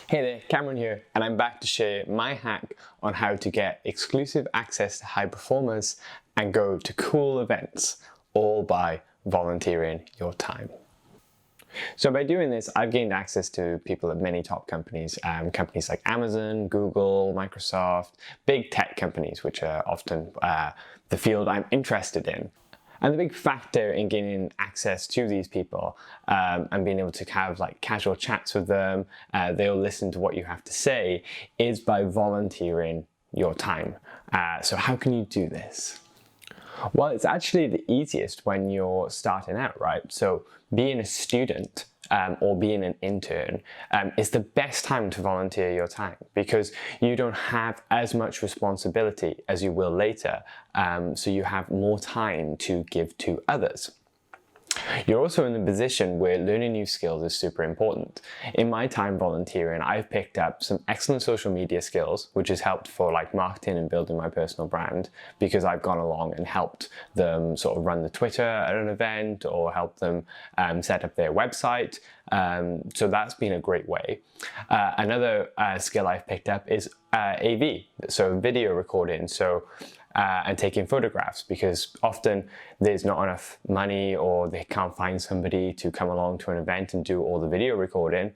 Hey there, Cameron here, and I'm back to share my hack on how to get exclusive access to high performers and go to cool events, all by volunteering your time. So by doing this, I've gained access to people at many top companies, companies like Amazon, Google, Microsoft, big tech companies, which are often the field I'm interested in. And the big factor in gaining access to these people and being able to have like casual chats with them, they'll listen to what you have to say, is by volunteering your time. So how can you do this? Well, it's actually the easiest when you're starting out, right? So being a student or being an intern is the best time to volunteer your time because you don't have as much responsibility as you will later. So you have more time to give to others. You're also in the position where learning new skills is super important. In my time volunteering, I've picked up some excellent social media skills, which has helped for like marketing and building my personal brand because I've gone along and helped them sort of run the Twitter at an event or help them set up their website. So that's been a great way. Another skill I've picked up is AV, so video recording. And taking photographs because often there's not enough money or they can't find somebody to come along to an event and do all the video recording.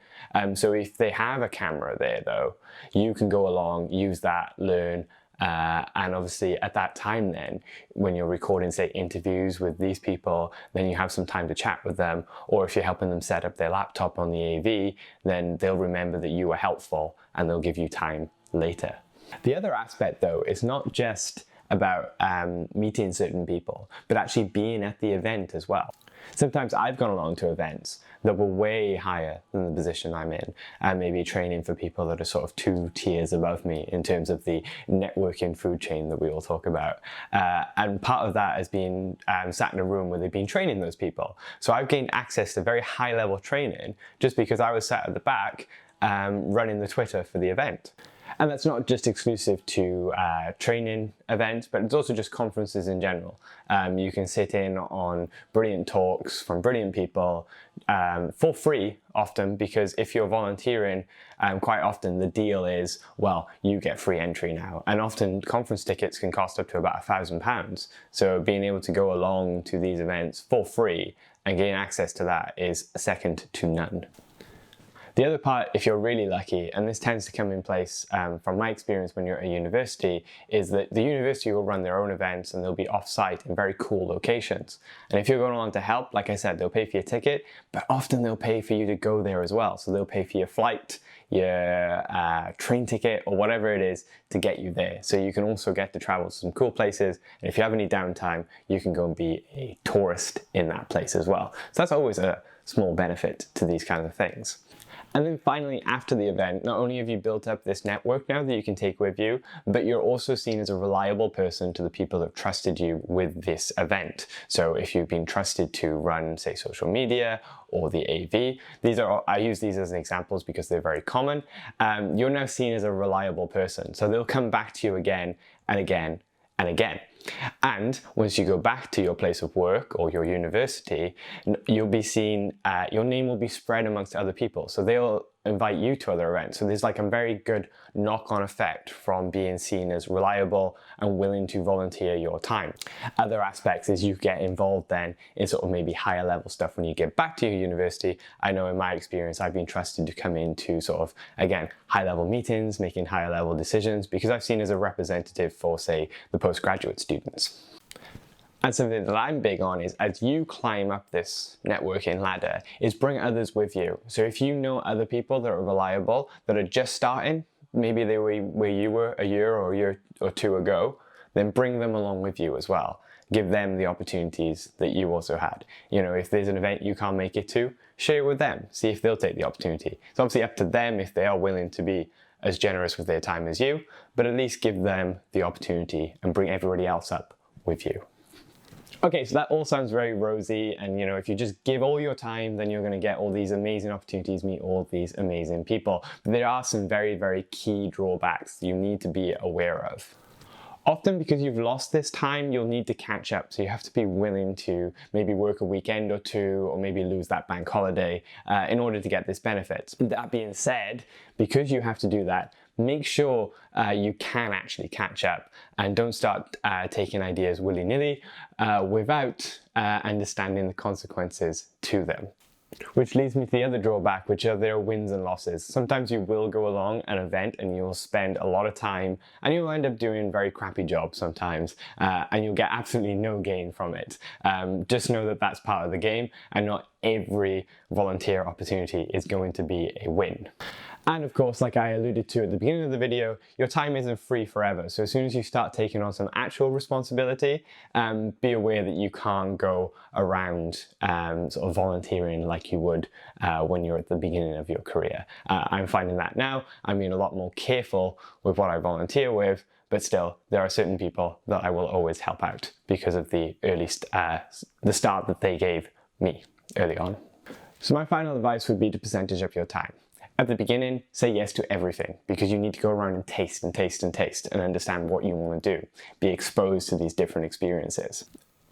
So if they have a camera there though, you can go along, use that, learn, and obviously at that time then, when you're recording say interviews with these people, then you have some time to chat with them, or if you're helping them set up their laptop on the AV, then they'll remember that you were helpful and they'll give you time later. The other aspect though is not just about meeting certain people, but actually being at the event as well. Sometimes I've gone along to events that were way higher than the position I'm in, and maybe training for people that are sort of 2 tiers above me in terms of the networking food chain that we all talk about. And part of that has been sat in a room where they've been training those people. So I've gained access to very high level training just because I was sat at the back running the Twitter for the event. And that's not just exclusive to training events, but it's also just conferences in general. You can sit in on brilliant talks from brilliant people for free often, because if you're volunteering, quite often the deal is, well, you get free entry now. And often conference tickets can cost up to about £1,000. So being able to go along to these events for free and gain access to that is second to none. The other part, if you're really lucky, and this tends to come in place from my experience when you're at a university, is that the university will run their own events and they'll be off-site in very cool locations. And if you're going along to help, like I said, they'll pay for your ticket, but often they'll pay for you to go there as well. So they'll pay for your flight, your train ticket, or whatever it is to get you there. So you can also get to travel to some cool places. And if you have any downtime, you can go and be a tourist in that place as well. So that's always a small benefit to these kinds of things. And then finally, after the event, not only have you built up this network now that you can take with you, but you're also seen as a reliable person to the people that have trusted you with this event. So if you've been trusted to run, say, social media or the AV, I use these as examples because they're very common. You're now seen as a reliable person. So they'll come back to you again and again and again. And once you go back to your place of work or your university, you'll be seen, your name will be spread amongst other people. So they'll invite you to other events. So there's like a very good knock-on effect from being seen as reliable and willing to volunteer your time. Other aspects is you get involved then in sort of maybe higher level stuff when you get back to your university. I know in my experience, I've been trusted to come into sort of, again, high level meetings, making higher level decisions, because I've seen as a representative for, say, the postgraduate students. And something that I'm big on is, as you climb up this networking ladder, is bring others with you. So if you know other people that are reliable, that are just starting, maybe they were where you were a year or two ago, then bring them along with you as well. Give them the opportunities that you also had. You know, if there's an event you can't make it to, share it with them. See if they'll take the opportunity. It's obviously up to them if they are willing to be as generous with their time as you, but at least give them the opportunity and bring everybody else up with you. Okay, so that all sounds very rosy, and you know, if you just give all your time, then you're going to get all these amazing opportunities, meet all these amazing people. But there are some very, very key drawbacks you need to be aware of. Often because you've lost this time, you'll need to catch up. So you have to be willing to maybe work a weekend or two, or maybe lose that bank holiday in order to get this benefit. That being said, because you have to do that, make sure you can actually catch up and don't start taking ideas willy-nilly without understanding the consequences to them. Which leads me to the other drawback, which are their wins and losses. Sometimes you will go along an event and you'll spend a lot of time and you'll end up doing a very crappy job sometimes and you'll get absolutely no gain from it. Just know that that's part of the game, and not every volunteer opportunity is going to be a win. And of course, like I alluded to at the beginning of the video, your time isn't free forever. So as soon as you start taking on some actual responsibility, be aware that you can't go around sort of volunteering like you would when you're at the beginning of your career. I'm finding that now. I'm being a lot more careful with what I volunteer with, but still, there are certain people that I will always help out because of the the start that they gave me early on. So my final advice would be to percentage up your time. At the beginning, say yes to everything, because you need to go around and taste and taste and taste and understand what you want to do. Be exposed to these different experiences.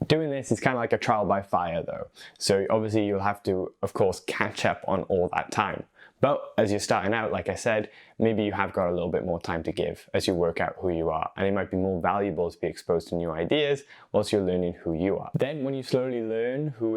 Doing this is kind of like a trial by fire though. So obviously you'll have to, of course, catch up on all that time. But as you're starting out, like I said, maybe you have got a little bit more time to give as you work out who you are. And it might be more valuable to be exposed to new ideas whilst you're learning who you are. Then when you slowly learn who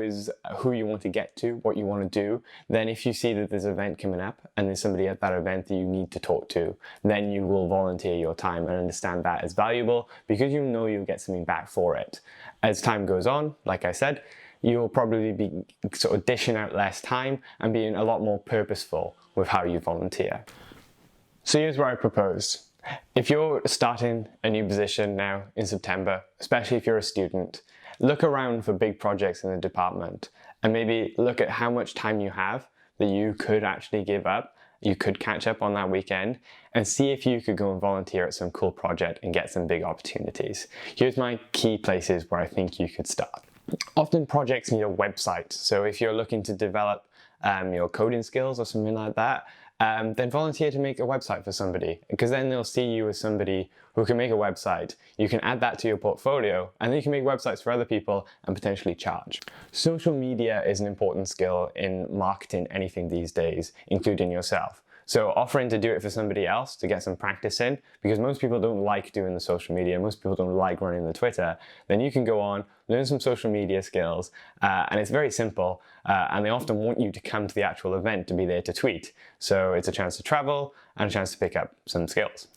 you want to get to, what you want to do, then if you see that there's an event coming up and there's somebody at that event that you need to talk to, then you will volunteer your time and understand that as valuable because you know you'll get something back for it. As time goes on, like I said, you'll probably be sort of dishing out less time and being a lot more purposeful with how you volunteer. So here's what I propose. If you're starting a new position now in September, especially if you're a student, look around for big projects in the department and maybe look at how much time you have that you could actually give up. You could catch up on that weekend and see if you could go and volunteer at some cool project and get some big opportunities. Here's my key places where I think you could start. Often projects need a website, so if you're looking to develop your coding skills or something like that, then volunteer to make a website for somebody, because then they'll see you as somebody who can make a website. You can add that to your portfolio, and then you can make websites for other people and potentially charge. Social media is an important skill in marketing anything these days, including yourself. So offering to do it for somebody else to get some practice in, because most people don't like doing the social media, most people don't like running the Twitter, then you can go on, learn some social media skills, and it's very simple, and they often want you to come to the actual event to be there to tweet. So it's a chance to travel and a chance to pick up some skills.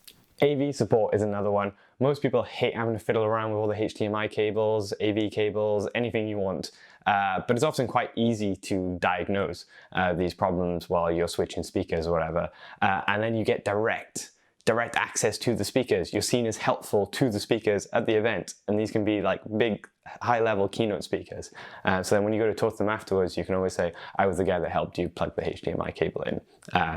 AV support is another one. Most people hate having to fiddle around with all the HDMI cables, AV cables, anything you want. But it's often quite easy to diagnose these problems while you're switching speakers or whatever. And then you get direct access to the speakers. You're seen as helpful to the speakers at the event. And these can be like big, high-level keynote speakers. So then when you go to talk to them afterwards, you can always say, I was the guy that helped you plug the HDMI cable in.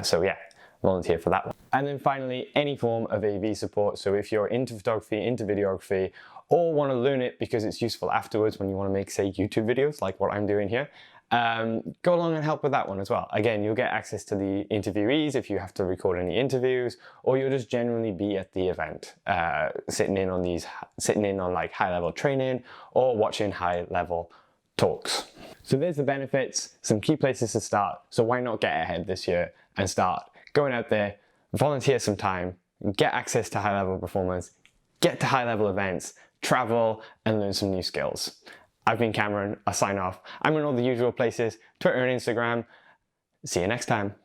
So yeah, volunteer for that one. And then finally, any form of AV support. So if you're into photography, into videography, or want to learn it because it's useful afterwards when you want to make, say, YouTube videos like what I'm doing here, go along and help with that one as well. Again, you'll get access to the interviewees if you have to record any interviews, or you'll just generally be at the event, sitting in on like high-level training or watching high-level talks. So there's the benefits, some key places to start. So why not get ahead this year and start going out there, volunteer some time, get access to high-level performers, get to high-level events, travel, and learn some new skills. I've been Cameron. I'll sign off. I'm in all the usual places, Twitter and Instagram. See you next time.